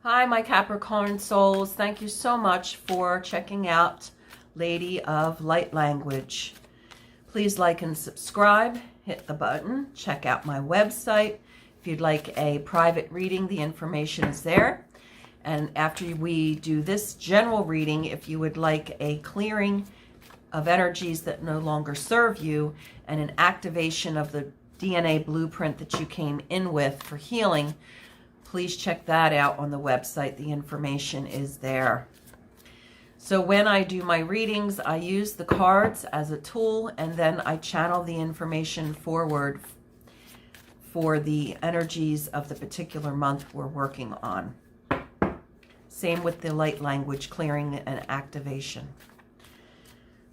Hi, my Capricorn souls. Thank you so much for checking out Lady of Light Language. Please like and subscribe. Hit the button. Check out my website. If you'd like a private reading, the information is there. And after we do this general reading, if you would like a clearing of energies that no longer serve you and an activation of the DNA blueprint that you came in with for healing, please check that out on the website. The information is there. So when I do my readings, I use the cards as a tool, and then I channel the information forward for the energies of the particular month we're working on. Same with the light language clearing and activation.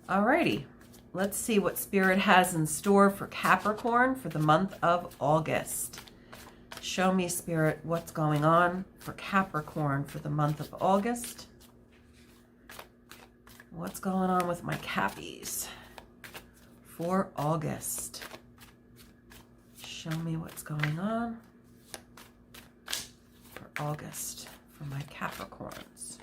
Alrighty, let's see what Spirit has in store for Capricorn for the month of August. Show me, Spirit, what's going on for Capricorn for the month of August. What's going on with my Cappies for August? Show me what's going on for August for my Capricorns.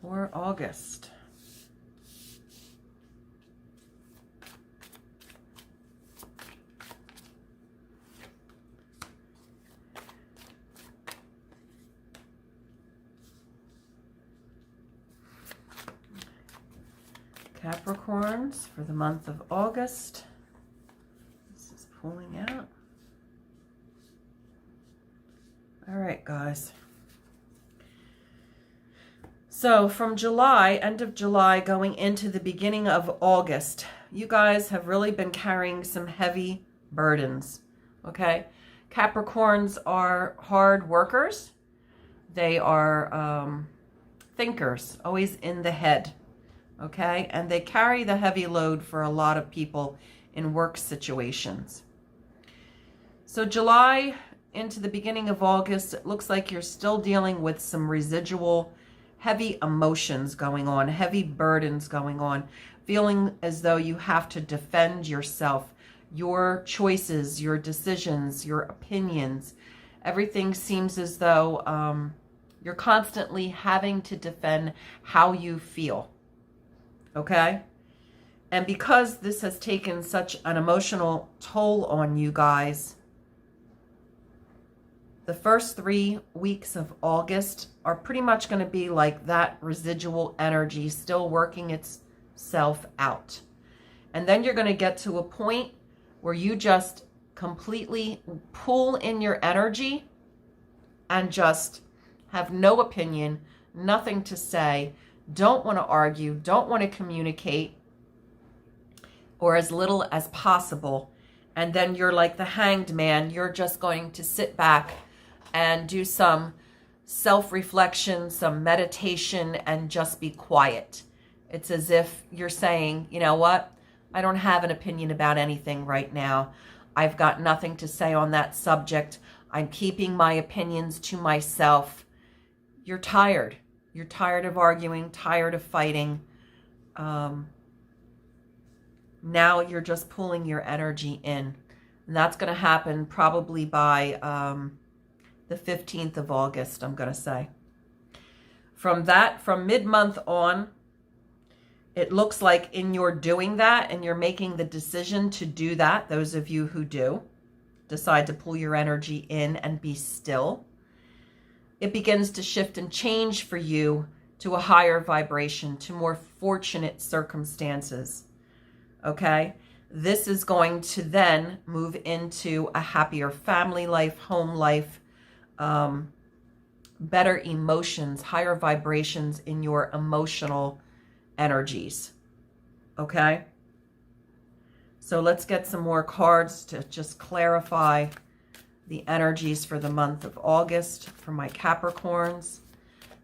For August. Capricorns for the month of August. This is pulling out. All right, guys. So from July, end of July, going into the beginning of August, you guys have really been carrying some heavy burdens, okay? Capricorns are hard workers. They are thinkers, always in the head. Okay, and they carry the heavy load for a lot of people in work situations. So July into the beginning of August, it looks like you're still dealing with some residual heavy emotions going on, heavy burdens going on, feeling as though you have to defend yourself, your choices, your decisions, your opinions. Everything seems as though you're constantly having to defend how you feel. Okay? And because this has taken such an emotional toll on you guys, the first 3 weeks of August are pretty much going to be like that residual energy still working itself out. And then you're going to get to a point where you just completely pull in your energy and just have no opinion, nothing to say, don't want to argue, don't want to communicate, or as little as possible. And then you're like the hanged man. You're just going to sit back and do some self-reflection, some meditation, and just be quiet. It's as if you're saying, you know what? I don't have an opinion about anything right now. I've got nothing to say on that subject. I'm keeping my opinions to myself. You're tired. You're tired of arguing, tired of fighting. Now you're just pulling your energy in. And that's going to happen probably by the 15th of August, I'm going to say. From mid-month on, it looks like in your doing that and you're making the decision to do that, those of you who do, decide to pull your energy in and be still, it begins to shift and change for you to a higher vibration, to more fortunate circumstances. Okay? This is going to then move into a happier family life, home life, better emotions, higher vibrations in your emotional energies. Okay? So let's get some more cards to just clarify the energies for the month of August for my Capricorns.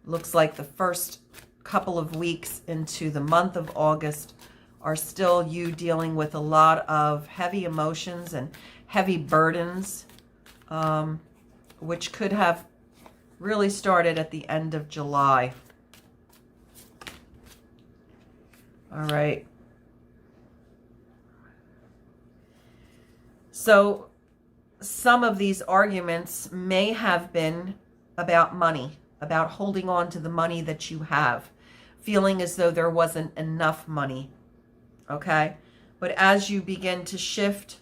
Looks like the first couple of weeks into the month of August are still you dealing with a lot of heavy emotions and heavy burdens, which could have really started at the end of July. All right. So some of these arguments may have been about money, about holding on to the money that you have, feeling as though there wasn't enough money, okay? But as you begin to shift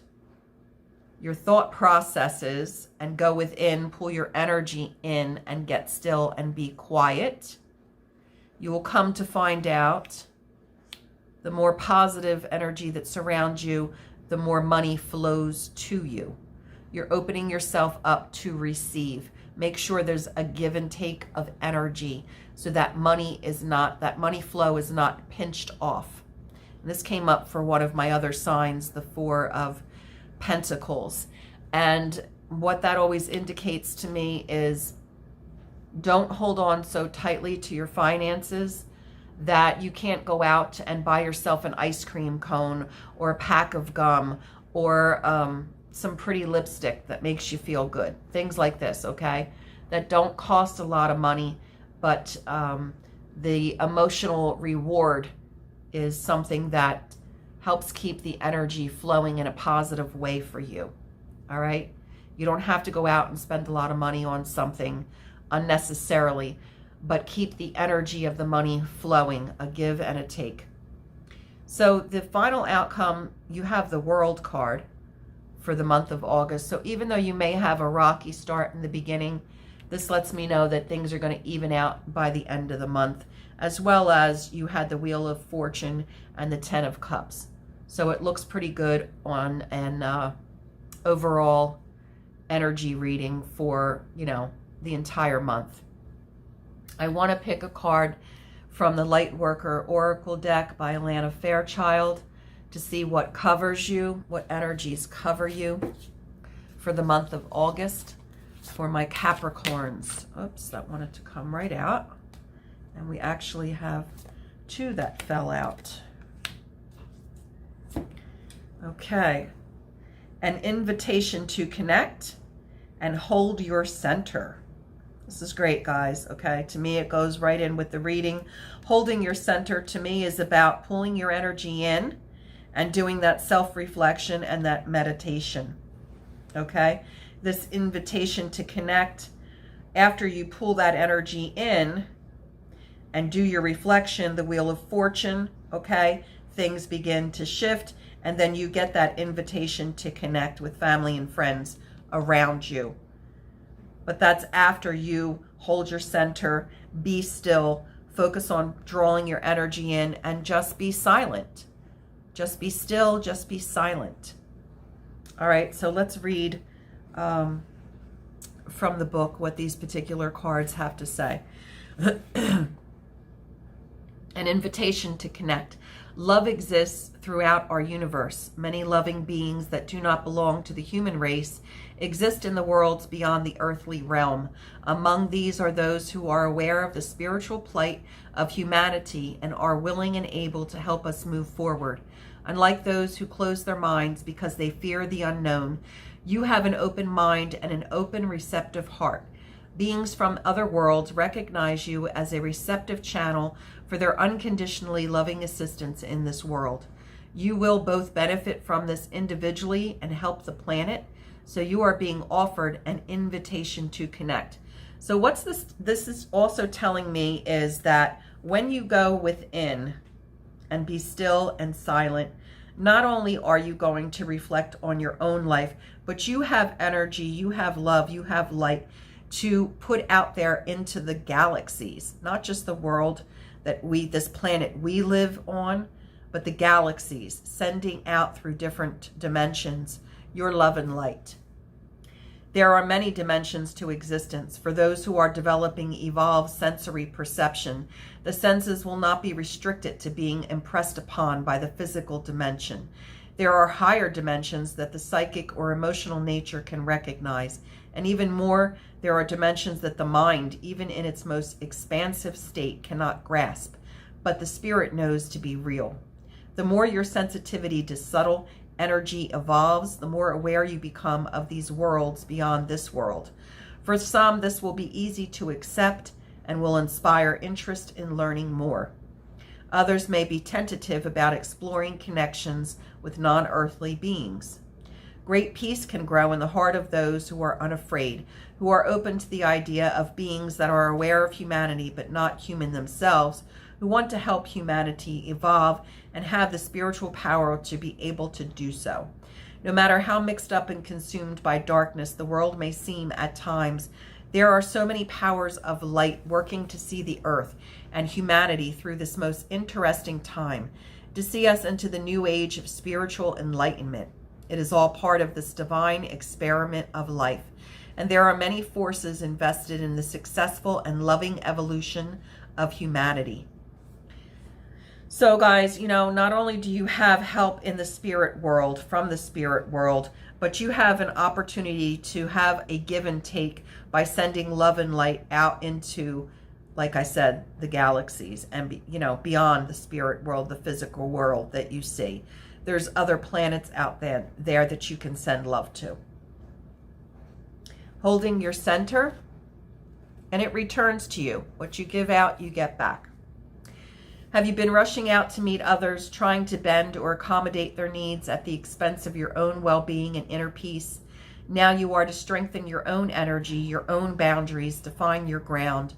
your thought processes and go within, pull your energy in and get still and be quiet, you will come to find out the more positive energy that surrounds you, the more money flows to you. You're opening yourself up to receive. Make sure there's a give and take of energy so that money flow is not pinched off. And this came up for one of my other signs, the Four of Pentacles. And what that always indicates to me is don't hold on so tightly to your finances that you can't go out and buy yourself an ice cream cone or a pack of gum or some pretty lipstick that makes you feel good. Things like this, okay? That don't cost a lot of money, but the emotional reward is something that helps keep the energy flowing in a positive way for you, all right? You don't have to go out and spend a lot of money on something unnecessarily, but keep the energy of the money flowing, a give and a take. So the final outcome, you have the World card for the month of August. So even though you may have a rocky start in the beginning, this lets me know that things are going to even out by the end of the month, as well as you had the Wheel of Fortune and the Ten of Cups. So it looks pretty good on an overall energy reading for, the entire month. I want to pick a card from the Lightworker Oracle deck by Alana Fairchild to see what covers you, what energies cover you for the month of August for my Capricorns. Oops, that wanted to come right out. And we actually have two that fell out. Okay. An invitation to connect and hold your center. This is great, guys, okay? To me, it goes right in with the reading. Holding your center, to me, is about pulling your energy in and doing that self-reflection and that meditation, okay? This invitation to connect, after you pull that energy in and do your reflection, the Wheel of Fortune, okay? Things begin to shift, and then you get that invitation to connect with family and friends around you. But that's after you hold your center, be still, focus on drawing your energy in, and just be silent. Just be still, just be silent. All right, so let's read from the book what these particular cards have to say. An invitation to connect. Love exists throughout our universe. Many loving beings that do not belong to the human race exist in the worlds beyond the earthly realm. Among these are those who are aware of the spiritual plight of humanity and are willing and able to help us move forward. Unlike those who close their minds because they fear the unknown, you have an open mind and an open, receptive heart. Beings from other worlds recognize you as a receptive channel for their unconditionally loving assistance in this world. You will both benefit from this individually and help the planet, so you are being offered an invitation to connect. So what's this is also telling me is that when you go within and be still and silent, not only are you going to reflect on your own life, but you have energy, you have love, you have light to put out there into the galaxies, not just the world that this planet we live on, but the galaxies, sending out through different dimensions your love and light. There are many dimensions to existence. For those who are developing evolved sensory perception, the senses will not be restricted to being impressed upon by the physical dimension. There are higher dimensions that the psychic or emotional nature can recognize. And even more, there are dimensions that the mind, even in its most expansive state, cannot grasp, but the spirit knows to be real. The more your sensitivity to subtle energy evolves, the more aware you become of these worlds beyond this world. For some, this will be easy to accept and will inspire interest in learning more. Others may be tentative about exploring connections with non-earthly beings. Great peace can grow in the heart of those who are unafraid, who are open to the idea of beings that are aware of humanity but not human themselves, who want to help humanity evolve and have the spiritual power to be able to do so. No matter how mixed up and consumed by darkness the world may seem at times, there are so many powers of light working to see the earth and humanity through this most interesting time, to see us into the new age of spiritual enlightenment. It is all part of this divine experiment of life, and there are many forces invested in the successful and loving evolution of humanity. So guys, not only do you have help in the spirit world, from the spirit world, but you have an opportunity to have a give and take by sending love and light out into, like I said, the galaxies and, beyond the spirit world, the physical world that you see. There's other planets out there that you can send love to. Holding your center, and it returns to you. What you give out, you get back. Have you been rushing out to meet others, trying to bend or accommodate their needs at the expense of your own well-being and inner peace? Now you are to strengthen your own energy, your own boundaries, to find your ground.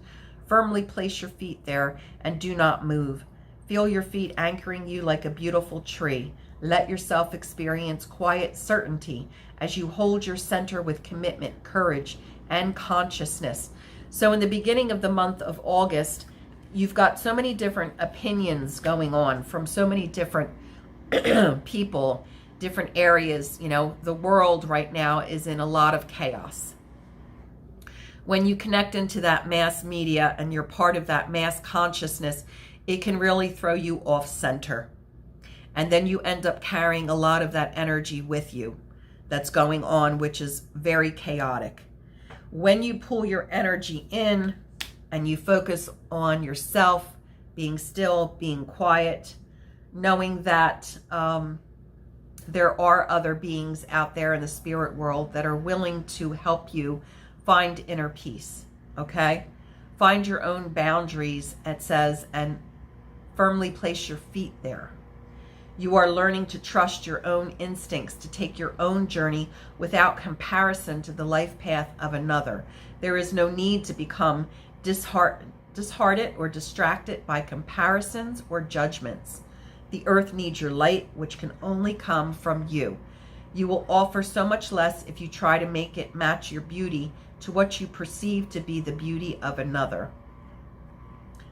Firmly place your feet there and do not move. Feel your feet anchoring you like a beautiful tree. Let yourself experience quiet certainty as you hold your center with commitment, courage, and consciousness. So in the beginning of the month of August, you've got so many different opinions going on from so many different people, different areas. The world right now is in a lot of chaos. When you connect into that mass media and you're part of that mass consciousness, it can really throw you off center. And then you end up carrying a lot of that energy with you that's going on, which is very chaotic. When you pull your energy in and you focus on yourself, being still, being quiet, knowing that there are other beings out there in the spirit world that are willing to help you find inner peace, okay? Find your own boundaries, it says, and firmly place your feet there. You are learning to trust your own instincts, to take your own journey without comparison to the life path of another. There is no need to become disheartened or distracted by comparisons or judgments. The earth needs your light, which can only come from you. You will offer so much less if you try to make it match your beauty to what you perceive to be the beauty of another.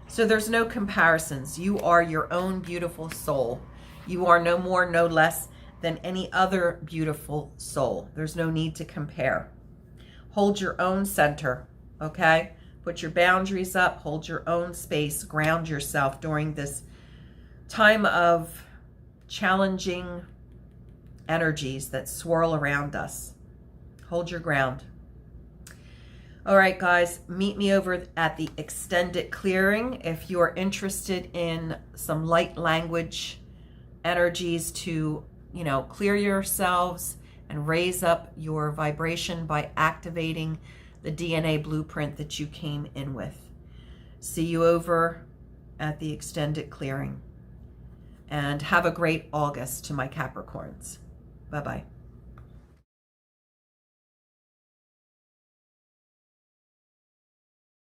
So there's no comparisons. You are your own beautiful soul. You are no more, no less than any other beautiful soul. There's no need to compare. Hold your own center, okay? Put your boundaries up, hold your own space, ground yourself during this time of challenging energies that swirl around us. Hold your ground. All right, guys, meet me over at the extended clearing if you are interested in some light language energies to, clear yourselves and raise up your vibration by activating the DNA blueprint that you came in with. See you over at the extended clearing. And have a great August to my Capricorns. Bye-bye.